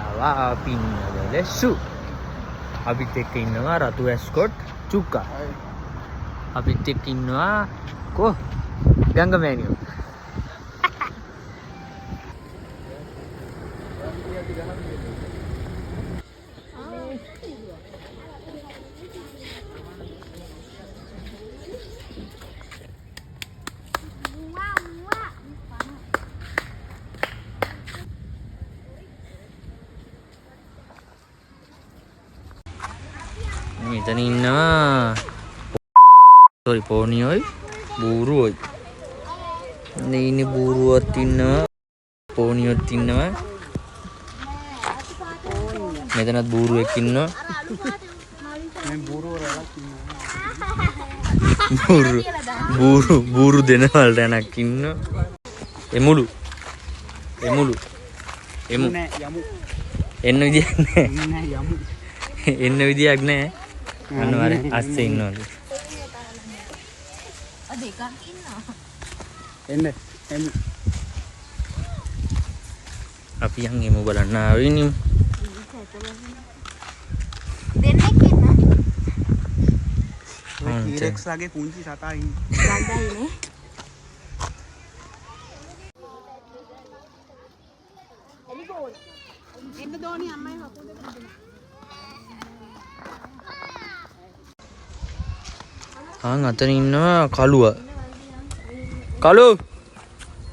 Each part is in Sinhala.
ආවා පින්නවලසු. අපිත් එක්ක ඉන්නවා රතු ඇස්කොට් චුක්කා. අපිත් එක්ක ඉන්නවා කො ගංගමෑනියෝ. මෙතන ඉන්නවා සෝරි පෝනියෝයි බූරුවෝයි. මේ ඉන්නේ බූරුවත් ඉන්නවා පෝනියොත් ඉන්නවා. මෙතනත් බූරුවෙක් ඉන්නවා. මේ බූරු දෙනවලට යනක් ඉන්නවා. එමුළු එමු එන්න විදියක් නැහැ. එන්න විදියක් නැහැ. අන්න වර අස්සේ ඉන්නවලු. එන්න අපි යන් එමු බලන්න ආවේ නේ. දෙන්නෙක් ඉන්නවා. ටීරෙක්ස් ලගේ කුංචි සතා ඉන්නේ. ගඳයිනේ. එලිගෝල්. එන්න දෝනි අම්මයි හකුද දෙන්න. අතන ඉන්නවා කළුවා. කළු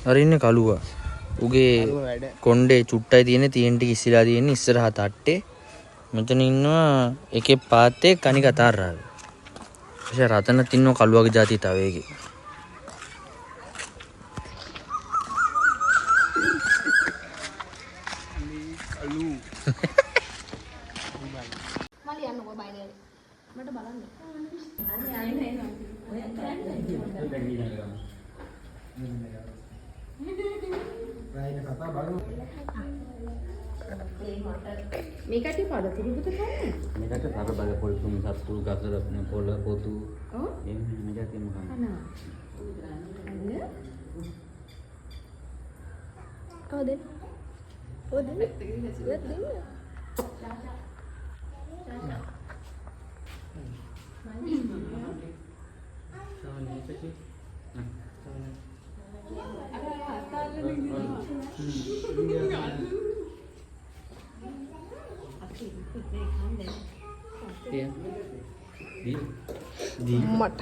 අර ඉන්නේ කළුවා. උගේ කොණ්ඩේ චුට්ටයි තියෙන ටික ඉස්සලා තියෙන්නේ ඉස්සරහා තට්ටේ. මෙතන ඉන්නවා එකේ පාත්තේ කණික අතාරාව. പക്ഷേ රතනත් ඉන්නවා කළුවාගේ જાතිය තව එකේ. කළු මලි යන්නකෝ බයිනේ. මට බලන්න. මේකට පද තිබුත කන්නේ. මේකට තර බල පොල් තුන් සත්තු ගසර පොළ පොතු. ඔව්. එහෙම මේකට මොකක්ද? දෙන්න. මට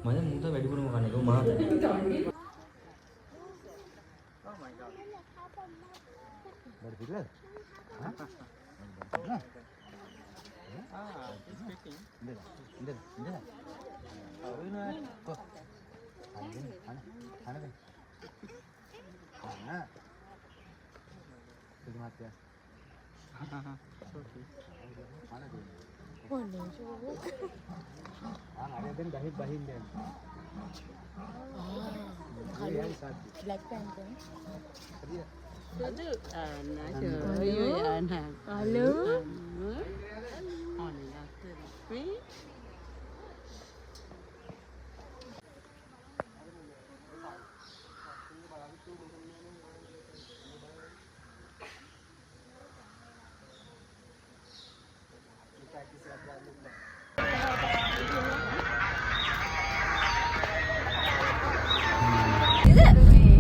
මම මුත වැඩිපුරම කන්නේ කොහොම මහා Black Panther. Hello. Is it?